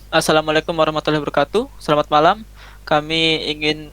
Assalamualaikum warahmatullahi wabarakatuh. Selamat malam. Kami ingin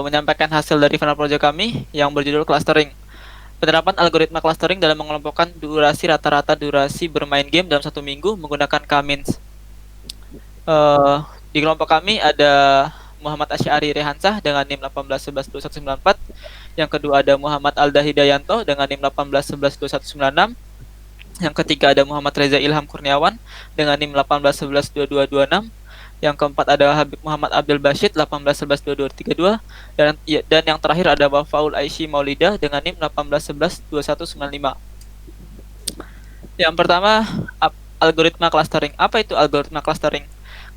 menyampaikan hasil dari final project kami yang berjudul clustering. Penerapan algoritma clustering dalam mengelompokkan rata-rata durasi bermain game dalam satu minggu menggunakan K-means. Di kelompok kami ada Muhammad Asy'ari Rehansah dengan NIM 18112194. Yang kedua ada Muhammad Alda Hidayanto dengan NIM 18112196. Yang ketiga ada Muhammad Reza Ilham Kurniawan dengan NIM 18112226. Yang keempat ada Habib Muhammad Abdul Bashid 18112232, dan yang terakhir ada Wafaul Aishi Maulida dengan NIM 18112195. Yang pertama, algoritma clustering. Apa itu algoritma clustering?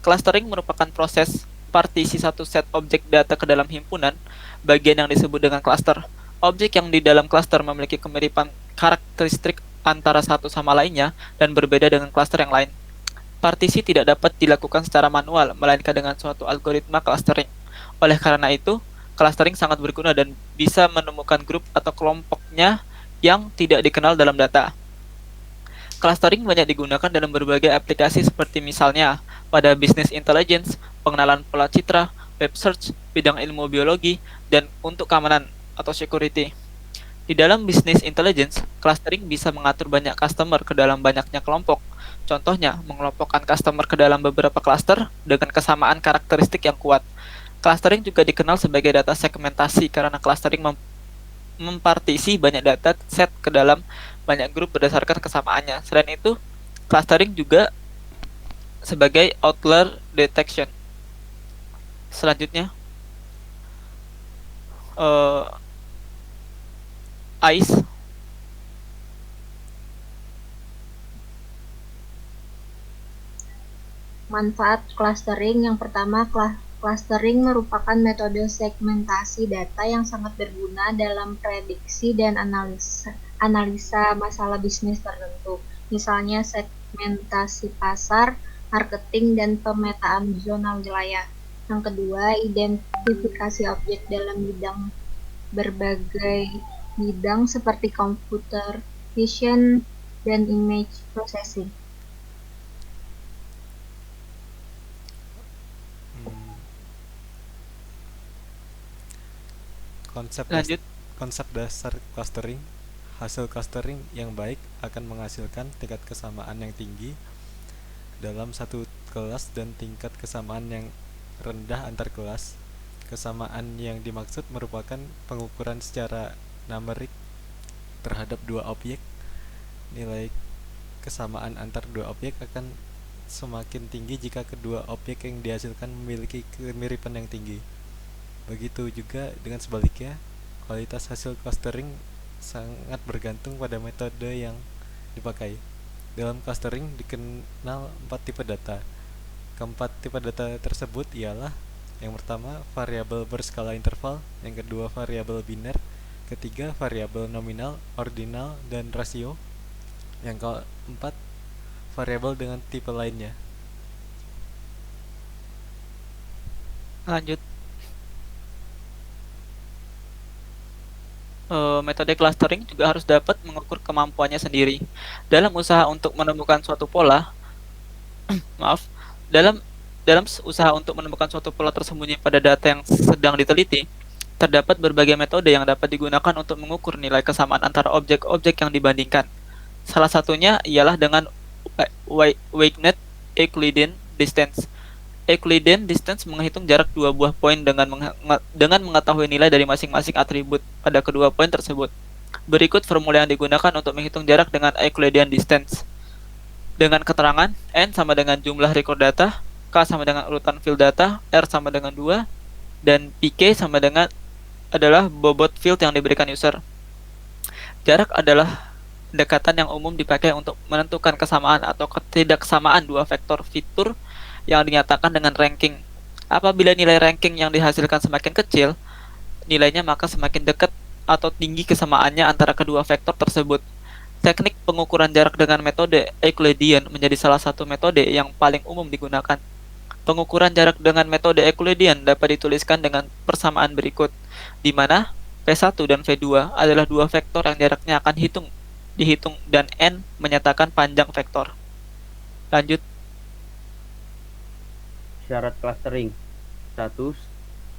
Clustering merupakan proses partisi satu set objek data ke dalam himpunan, bagian yang disebut dengan cluster. Objek yang di dalam cluster memiliki kemiripan karakteristik antara satu sama lainnya dan berbeda dengan cluster yang lain. Partisi tidak dapat dilakukan secara manual, melainkan dengan suatu algoritma clustering. Oleh karena itu, clustering sangat berguna dan bisa menemukan grup atau kelompoknya yang tidak dikenal dalam data. Clustering banyak digunakan dalam berbagai aplikasi seperti misalnya pada business intelligence, pengenalan pola citra, web search, bidang ilmu biologi, dan untuk keamanan atau security. Di dalam business intelligence, clustering bisa mengatur banyak customer ke dalam banyaknya kelompok. Contohnya, mengelompokkan customer ke dalam beberapa cluster dengan kesamaan karakteristik yang kuat. Clustering juga dikenal sebagai data segmentasi karena clustering mempartisi banyak data set ke dalam banyak grup berdasarkan kesamaannya. Selain itu, clustering juga sebagai outlier detection. Selanjutnya, ICE. Manfaat clustering yang pertama, clustering merupakan metode segmentasi data yang sangat berguna dalam prediksi dan analisa masalah bisnis tertentu. Misalnya segmentasi pasar, marketing, dan pemetaan zona wilayah. Yang kedua, identifikasi objek dalam berbagai bidang seperti computer vision dan image processing. Konsep Lanjut. konsep dasar clustering. Hasil clustering yang baik akan menghasilkan tingkat kesamaan yang tinggi dalam satu kelas dan tingkat kesamaan yang rendah antar kelas. Kesamaan yang dimaksud merupakan pengukuran secara numerik terhadap dua objek. Nilai kesamaan antar dua objek akan semakin tinggi jika kedua objek yang dihasilkan memiliki kemiripan yang tinggi. Begitu juga dengan sebaliknya, kualitas hasil clustering sangat bergantung pada metode yang dipakai. Dalam clustering dikenal 4 tipe data. Keempat tipe data tersebut ialah: yang pertama, variabel berskala interval; yang kedua, variabel biner; ketiga, variabel nominal, ordinal, dan rasio; yang keempat, variabel dengan tipe lainnya. Lanjut. Metode clustering juga harus dapat mengukur kemampuannya sendiri. Dalam usaha untuk menemukan suatu pola, maaf, dalam dalam usaha untuk menemukan suatu pola tersembunyi pada data yang sedang diteliti, terdapat berbagai metode yang dapat digunakan untuk mengukur nilai kesamaan antara objek-objek yang dibandingkan. Salah satunya ialah dengan weighted Euclidean distance. Euclidean distance menghitung jarak dua buah poin dengan mengetahui nilai dari masing-masing atribut pada kedua poin tersebut. Berikut formula yang digunakan untuk menghitung jarak dengan Euclidean distance. Dengan keterangan, N sama dengan jumlah record data, K sama dengan urutan field data, R sama dengan 2, dan PK sama dengan adalah bobot field yang diberikan user. Jarak adalah pendekatan yang umum dipakai untuk menentukan kesamaan atau ketidaksamaan dua vektor fitur yang dinyatakan dengan ranking. Apabila nilai ranking yang dihasilkan semakin kecil, nilainya maka semakin dekat atau tinggi kesamaannya antara kedua vektor tersebut. Teknik pengukuran jarak dengan metode Euclidean menjadi salah satu metode yang paling umum digunakan. Pengukuran jarak dengan metode Euclidean dapat dituliskan dengan persamaan berikut, di mana P1 dan V2 adalah dua vektor yang jaraknya akan dihitung dan N menyatakan panjang vektor. Lanjut. Syarat clustering. 1.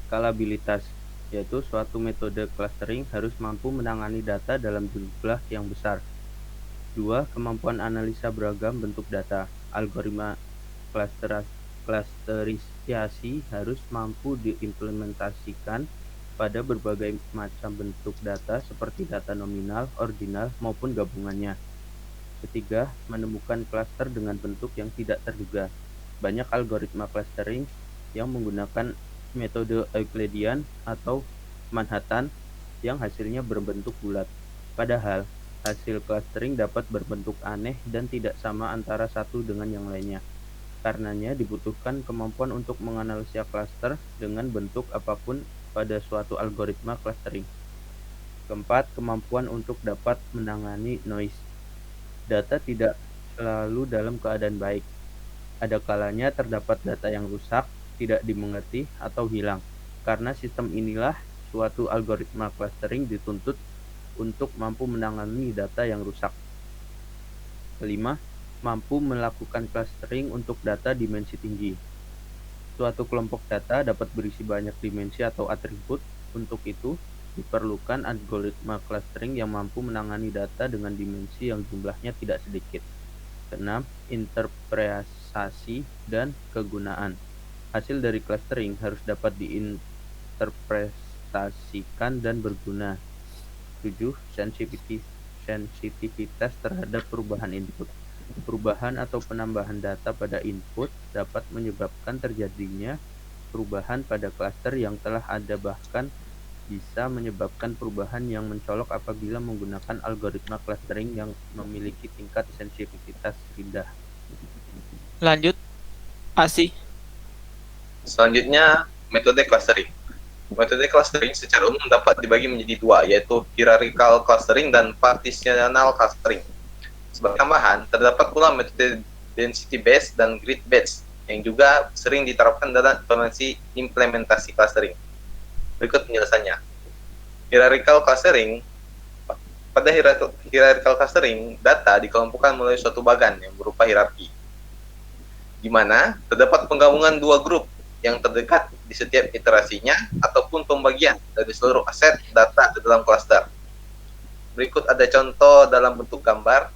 Skalabilitas, yaitu suatu metode clustering harus mampu menangani data dalam jumlah yang besar. 2. Kemampuan analisa beragam bentuk data. Algoritma klasterisasi harus mampu diimplementasikan pada berbagai macam bentuk data seperti data nominal, ordinal, maupun gabungannya. Ketiga, menemukan klaster dengan bentuk yang tidak terduga. Banyak algoritma clustering yang menggunakan metode Euclidean atau Manhattan yang hasilnya berbentuk bulat. Padahal, hasil clustering dapat berbentuk aneh dan tidak sama antara satu dengan yang lainnya. Karenanya dibutuhkan kemampuan untuk menganalisa cluster dengan bentuk apapun pada suatu algoritma clustering. Keempat, kemampuan untuk dapat menangani noise. Data tidak selalu dalam keadaan baik. Ada kalanya terdapat data yang rusak, tidak dimengerti, atau hilang. Karena sistem inilah suatu algoritma clustering dituntut untuk mampu menangani data yang rusak. Kelima, mampu melakukan clustering untuk data dimensi tinggi. Suatu kelompok data dapat berisi banyak dimensi atau atribut. Untuk itu, diperlukan algoritma clustering yang mampu menangani data dengan dimensi yang jumlahnya tidak sedikit. Keenam, interpretasi dan kegunaan. Hasil dari clustering harus dapat diinterpretasikan dan berguna. 7. Sensitivitas terhadap perubahan input. Perubahan atau penambahan data pada input dapat menyebabkan terjadinya perubahan pada cluster yang telah ada, bahkan bisa menyebabkan perubahan yang mencolok apabila menggunakan algoritma clustering yang memiliki tingkat sensitivitas rendah. Lanjut, Asi. Selanjutnya, metode clustering. Metode clustering secara umum dapat dibagi menjadi dua, yaitu hierarchical clustering dan partitional clustering. Sebagai tambahan, terdapat pula metode density based dan grid based yang juga sering diterapkan dalam implementasi clustering. Berikut penjelasannya. Hierarchical clustering. Pada hierarchical clustering, data dikelompokkan melalui suatu bagan yang berupa hierarki, di mana terdapat penggabungan dua grup yang terdekat di setiap iterasinya ataupun pembagian dari seluruh aset data ke dalam cluster. Berikut ada contoh dalam bentuk gambar.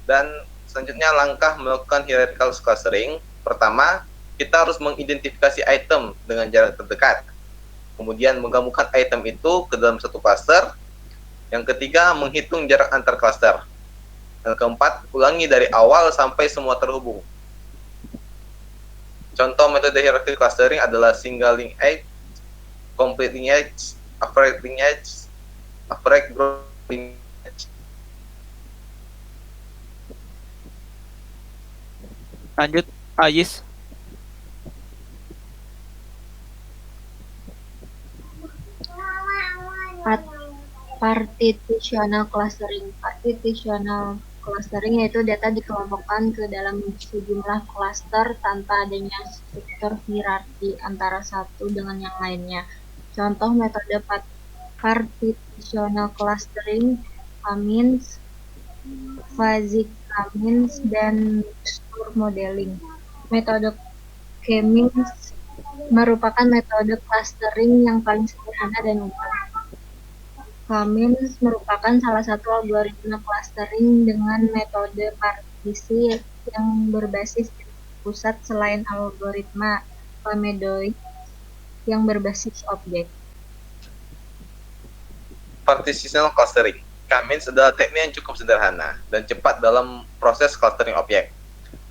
Dan selanjutnya langkah melakukan hierarchical clustering. Pertama, kita harus mengidentifikasi item dengan jarak terdekat. Kemudian menggabungkan item itu ke dalam satu cluster. Yang ketiga, menghitung jarak antar cluster. Dan keempat, ulangi dari awal sampai semua terhubung. Contoh metode hierarchical clustering adalah single linkage, complete linkage, average linkage, average group linkage. Lanjut, Ayis. Partitional clustering. Partitional clustering yaitu data dikelompokkan ke dalam sejumlah cluster tanpa adanya struktur hierarki antara satu dengan yang lainnya. Contoh metode partitional clustering, K-means, fuzzy K-means, dan mixture modeling. Metode K-means merupakan metode clustering yang paling sederhana dan umum. K-means merupakan salah satu algoritma clustering dengan metode partisi yang berbasis pusat selain algoritma Pamedoid yang berbasis objek. Partitional clustering. K-means adalah teknik yang cukup sederhana dan cepat dalam proses clustering objek.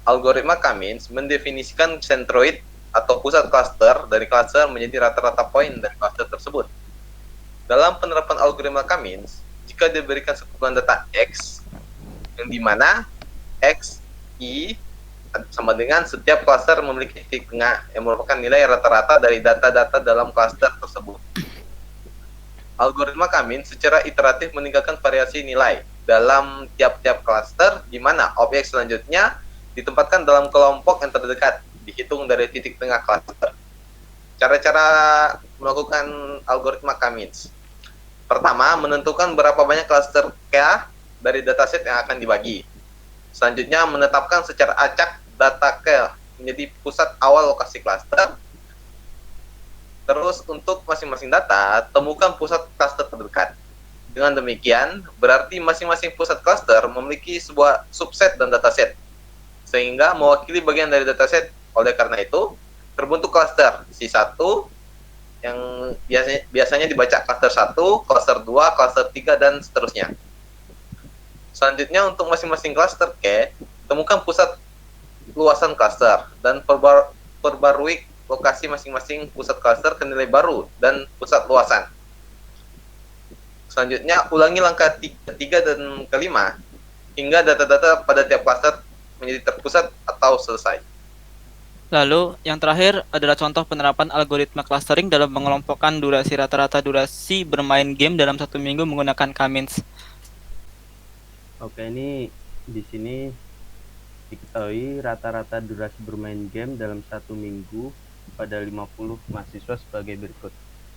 Algoritma K-means mendefinisikan centroid atau pusat cluster dari cluster menjadi rata-rata poin dari cluster tersebut. Dalam penerapan algoritma K-means, jika diberikan sekumpulan data X, yang dimana X, Y sama dengan setiap cluster memiliki titik tengah yang merupakan nilai rata-rata dari data-data dalam cluster tersebut. Algoritma K-means secara iteratif meningkatkan variasi nilai dalam tiap-tiap cluster, di mana objek selanjutnya ditempatkan dalam kelompok yang terdekat, dihitung dari titik tengah cluster. Cara-cara melakukan algoritma K-means. Pertama, menentukan berapa banyak cluster K dari dataset yang akan dibagi. Selanjutnya, menetapkan secara acak data K menjadi pusat awal lokasi klaster. Terus untuk masing-masing data, temukan pusat klaster terdekat. Dengan demikian, berarti masing-masing pusat klaster memiliki sebuah subset dan dataset, sehingga mewakili bagian dari dataset. Oleh karena itu, terbentuk klaster C1 yang biasanya dibaca klaster 1, klaster 2, klaster 3, dan seterusnya. Selanjutnya, untuk masing-masing klaster K, temukan pusat luasan klaster dan perbarui lokasi masing-masing pusat klaster ke nilai baru dan pusat luasan. Selanjutnya, ulangi langkah ketiga dan kelima hingga data-data pada tiap klaster menjadi terpusat atau selesai. Lalu, yang terakhir adalah contoh penerapan algoritma clustering dalam mengelompokkan durasi rata-rata durasi bermain game dalam 1 minggu menggunakan K-means. Oke, ini di sini diketahui rata-rata durasi bermain game dalam 1 minggu pada 50 mahasiswa sebagai berikut.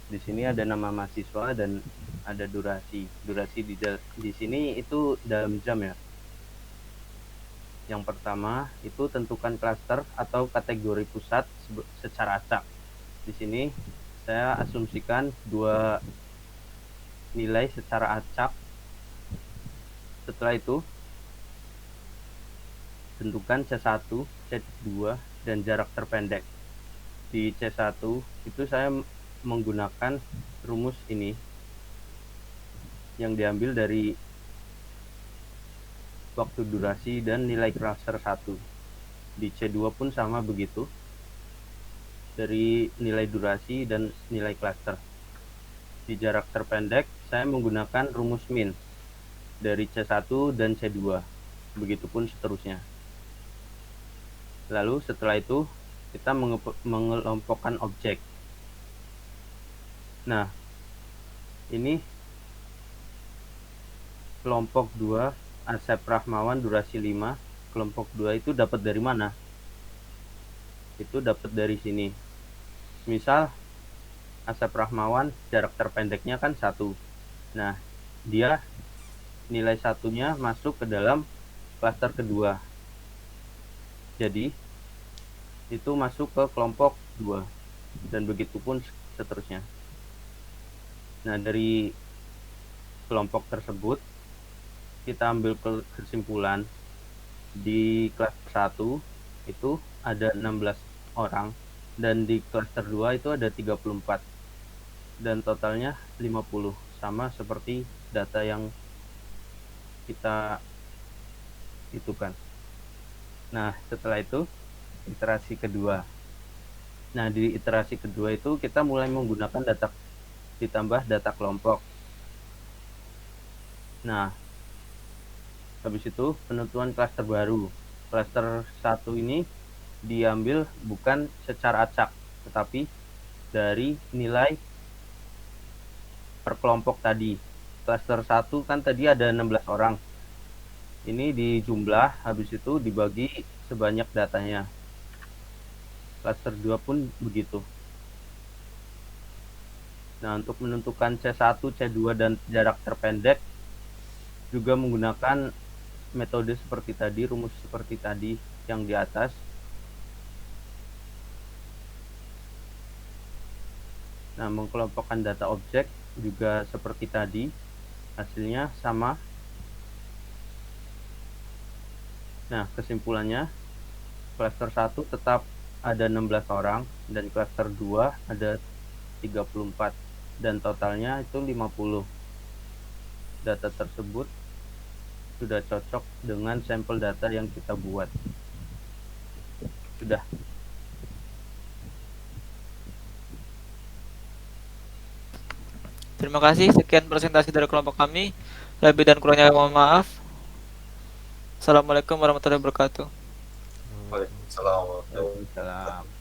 Di sini ada nama mahasiswa dan ada durasi. Durasi di sini itu dalam jam ya. Yang pertama itu tentukan klaster atau kategori pusat secara acak. Di sini saya asumsikan 2 nilai secara acak. Setelah itu tentukan C1, C2, dan jarak terpendek. Di C1 itu saya menggunakan rumus ini yang diambil dari waktu durasi dan nilai klaster 1. Di C2 pun sama begitu, dari nilai durasi dan nilai klaster. Di jarak terpendek saya menggunakan rumus min dari C1 dan C2, begitupun seterusnya. Lalu setelah itu kita mengelompokkan objek. Nah, ini kelompok 2 Asep Rahmawan durasi 5. Kelompok 2 itu dapat dari mana? Itu dapat dari sini. Misal Asep Rahmawan jarak terpendeknya kan 1. Nah, dia nilai satunya masuk ke dalam klaster kedua. Jadi itu masuk ke kelompok 2 dan begitupun seterusnya. Nah, dari kelompok tersebut kita ambil kesimpulan di klaster 1 itu ada 16 orang dan di klaster 2 itu ada 34 dan totalnya 50, sama seperti data yang kita hitungkan. Nah, setelah itu iterasi kedua. Nah, di iterasi kedua itu kita mulai menggunakan data ditambah data kelompok. Nah, habis itu penentuan klaster baru. Klaster 1 ini diambil bukan secara acak, tetapi dari nilai per kelompok tadi. Klaster 1 kan tadi ada 16 orang. Ini dijumlah, habis itu dibagi sebanyak datanya. Klaster 2 pun begitu. Nah, untuk menentukan C1, C2, dan jarak terpendek juga menggunakan metode seperti tadi, rumus seperti tadi yang di atas. Nah, mengelompokkan data objek juga seperti tadi, hasilnya sama. Nah, kesimpulannya klaster 1 tetap ada 16 orang dan klaster 2 ada 34 dan totalnya itu 50. Data tersebut sudah cocok dengan sampel data yang kita buat. Sudah. Terima kasih, sekian presentasi dari kelompok kami. Lebih dan kurangnya mohon maaf. Assalamualaikum warahmatullahi wabarakatuh. Waalaikumsalam. Waalaikumsalam.